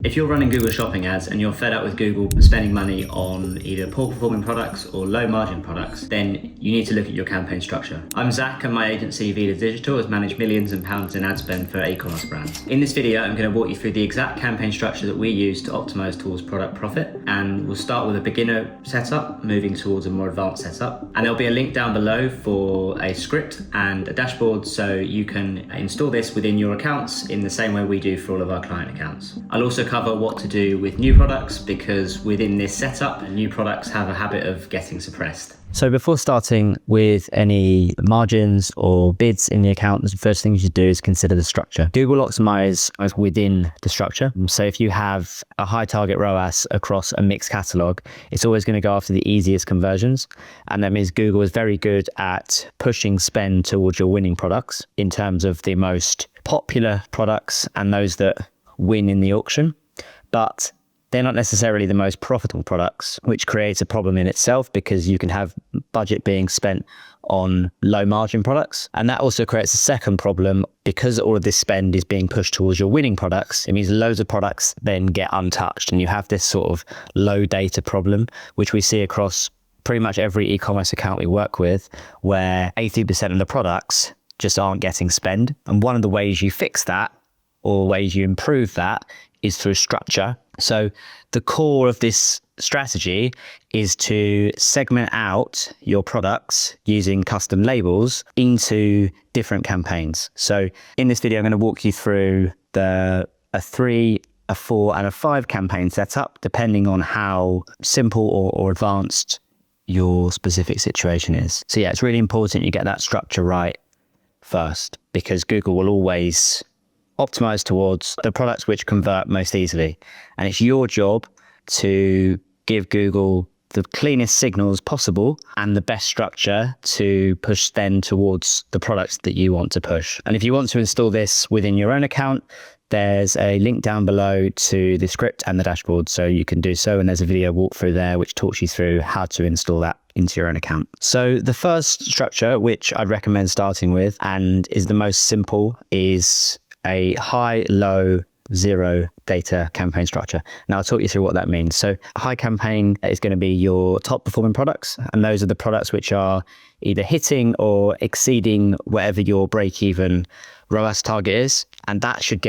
If you're running Google Shopping ads and you're fed up with Google spending money on either poor performing products or low margin products, then you need to look at your campaign structure. I'm Zach and my agency Vida Digital has managed millions of pounds in ad spend for e-commerce brands. In this video, I'm going to walk you through the exact campaign structure that we use to optimize towards product profit. And we'll start with a beginner setup, moving towards a more advanced setup. And there'll be a link down below for a script and a dashboard so you can install this within your accounts in the same way we do for all of our client accounts. I'll also cover what to do with new products because within this setup, new products have a habit of getting suppressed. So before starting with any margins or bids in the account, the first thing you should do is consider the structure. Google optimize within the structure. So if you have a high target ROAS across a mixed catalog, it's always going to go after the easiest conversions. And that means Google is very good at pushing spend towards your winning products in terms of the most popular products and those that win in the auction, but they're not necessarily the most profitable products, which creates a problem in itself because you can have budget being spent on low margin products. And that also creates a second problem because all of this spend is being pushed towards your winning products. It means loads of products then get untouched and you have this sort of low data problem, which we see across pretty much every e-commerce account we work with, where 80% of the products just aren't getting spend. And one of the ways you fix that or ways you improve that is through structure. So the core of this strategy is to segment out your products using custom labels into different campaigns. So in this video, I'm going to walk you through a 3, a 4 and a 5 campaign setup, depending on how simple or advanced your specific situation is. So yeah, it's really important you get that structure right first, because Google will always optimize towards the products which convert most easily. And it's your job to give Google the cleanest signals possible and the best structure to push then towards the products that you want to push. And if you want to install this within your own account, there's a link down below to the script and the dashboard, so you can do so. And there's a video walkthrough there which talks you through how to install that into your own account. So the first structure, which I'd recommend starting with and is the most simple, is a high, low, zero data campaign structure. Now I'll talk you through what that means. So high campaign is going to be your top performing products. And those are the products which are either hitting or exceeding whatever your break-even ROAS target is. And that should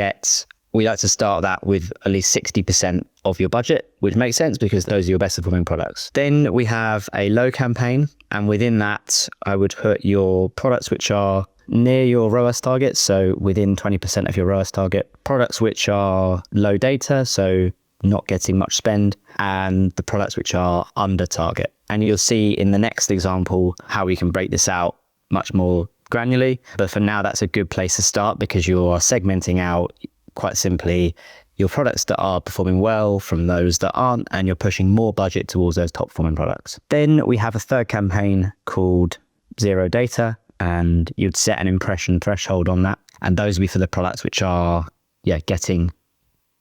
we like to start that with at least 60% of your budget, which makes sense because those are your best performing products. Then we have a low campaign. And within that, I would put your products which are near your ROAS target, so within 20% of your ROAS target, products which are low data, so not getting much spend, and the products which are under target. And you'll see in the next example how we can break this out much more granularly. But for now, that's a good place to start because you're segmenting out quite simply your products that are performing well from those that aren't, and you're pushing more budget towards those top performing products. Then we have a third campaign called zero data, and you'd set an impression threshold on that. And those would be for the products which are getting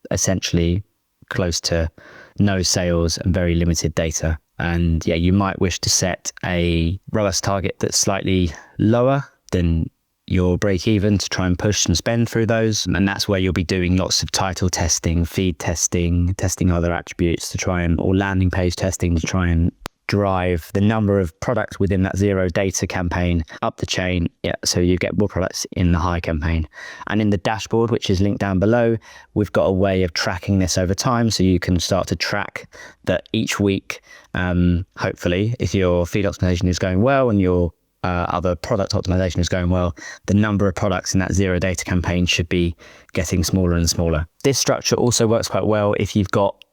essentially close to no sales and very limited data. And you might wish to set a ROAS target that's slightly lower than your break even to try and push some spend through those. And that's where you'll be doing lots of title testing, feed testing, testing other attributes or landing page testing to try and drive the number of products within that zero data campaign up the chain. So you get more products in the high campaign. And in the dashboard, which is linked down below, we've got a way of tracking this over time. So you can start to track that each week, hopefully, if your feed optimization is going well and your other product optimization is going well, the number of products in that zero data campaign should be getting smaller and smaller. This structure also works quite well if you've got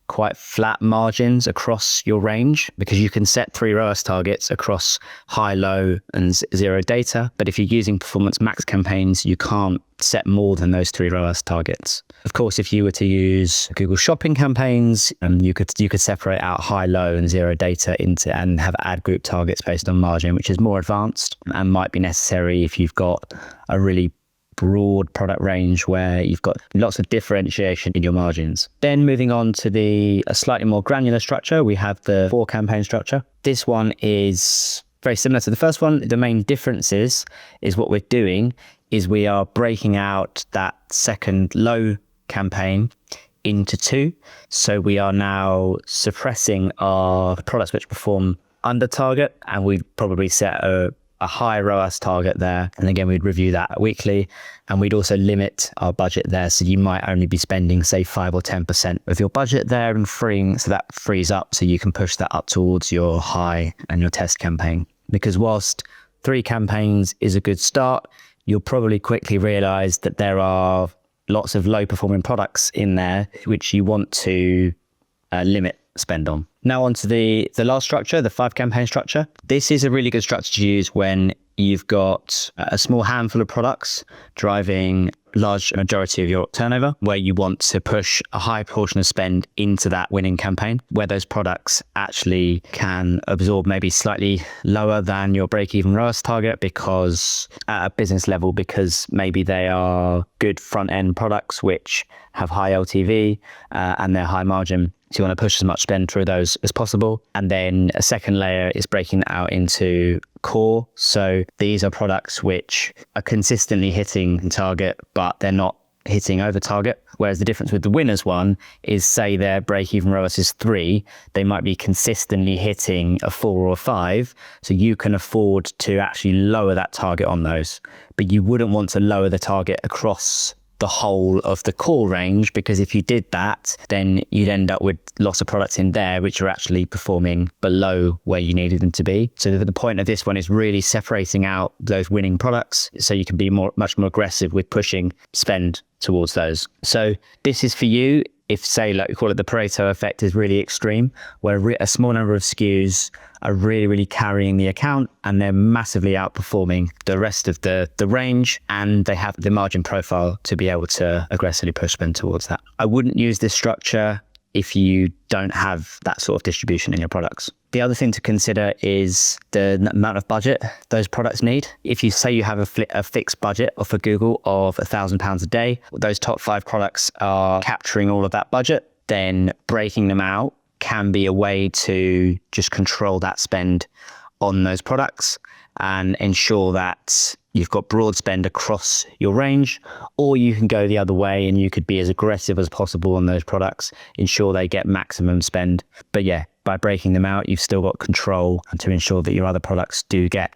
quite flat margins across your range, because you can set 3 ROAS targets across high, low and zero data. But if you're using performance max campaigns, you can't set more than those 3 ROAS targets. Of course, if you were to use Google Shopping campaigns, you could separate out high, low and zero data and have ad group targets based on margin, which is more advanced and might be necessary if you've got a really broad product range where you've got lots of differentiation in your margins. Then moving on to a slightly more granular structure, we have the 4 campaign structure. This one is very similar to the first one. The main difference is what we're doing is we are breaking out that second low campaign into 2. So we are now suppressing our products which perform under target, and we'd probably set a high ROAS target there. And again, we'd review that weekly, and we'd also limit our budget there. So you might only be spending, say, 5 or 10% of your budget there, and so that frees up so you can push that up towards your high and your test campaign. Because whilst 3 campaigns is a good start, you'll probably quickly realize that there are lots of low performing products in there which you want to limit spend on. Now onto the last structure, the 5 campaign structure. This is a really good structure to use when you've got a small handful of products driving large majority of your turnover, where you want to push a high portion of spend into that winning campaign, where those products actually can absorb maybe slightly lower than your break-even ROAS target because at a business level, because maybe they are good front-end products which have high LTV and they're high margin. So you want to push as much spend through those as possible. And then a second layer is breaking that out into core. So these are products which are consistently hitting target, but they're not hitting over target. Whereas the difference with the winners one is, say their break-even ROAS is 3, they might be consistently hitting a 4 or a 5. So you can afford to actually lower that target on those. But you wouldn't want to lower the target across the whole of the core range, because if you did that, then you'd end up with lots of products in there which are actually performing below where you needed them to be. So the point of this one is really separating out those winning products so you can be much more aggressive with pushing spend towards those. So this is for you if, say, like we call it the Pareto effect, is really extreme, where a small number of SKUs are really, really carrying the account and they're massively outperforming the rest of the range, and they have the margin profile to be able to aggressively push spend towards that. I wouldn't use this structure if you don't have that sort of distribution in your products. The other thing to consider is the amount of budget those products need. If you say you have a fixed budget for Google of £1,000 a day, those top 5 products are capturing all of that budget, then breaking them out can be a way to just control that spend on those products and ensure that you've got broad spend across your range. Or you can go the other way and you could be as aggressive as possible on those products, ensure they get maximum spend. But yeah, by breaking them out, you've still got control to ensure that your other products do get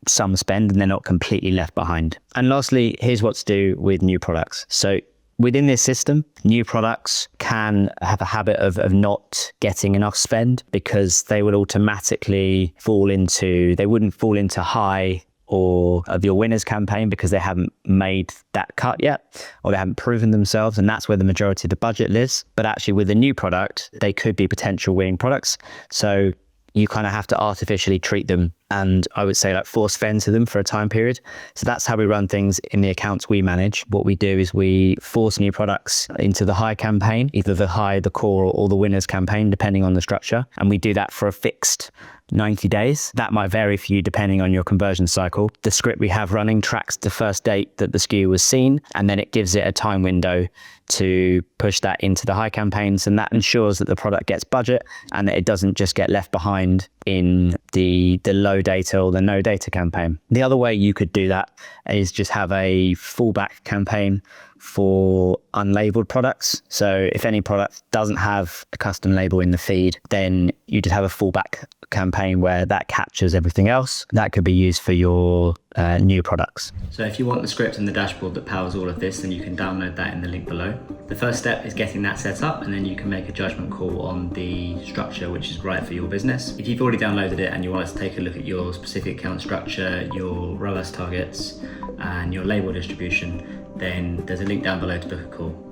some spend and they're not completely left behind. And lastly, here's what to do with new products. So within this system, new products can have a habit of not getting enough spend because they would automatically they wouldn't fall into high or of your winners campaign because they haven't made that cut yet, or they haven't proven themselves, and that's where the majority of the budget lives. But actually with a new product, they could be potential winning products. So you kind of have to artificially treat them, and I would say like force fend to them for a time period. So that's how we run things in the accounts we manage. What we do is we force new products into the high campaign, either the high, the core, or the winners campaign, depending on the structure. And we do that for a fixed 90 days. That might vary for you depending on your conversion cycle. The script we have running tracks the first date that the SKU was seen, and then it gives it a time window to push that into the high campaigns, and that ensures that the product gets budget and that it doesn't just get left behind in the low data or the no data campaign. The other way you could do that is just have a fallback campaign for unlabeled products. So if any product doesn't have a custom label in the feed, then you just have a fallback campaign where that captures everything else. That could be used for your new products. So if you want the script and the dashboard that powers all of this, then you can download that in the link below. The first step is getting that set up, and then you can make a judgment call on the structure which is right for your business. If you've already downloaded it and you want us to take a look at your specific account structure, your ROAS targets, and your label distribution, then there's a link down below to book a call.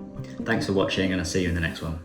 Thanks for watching, and I'll see you in the next one.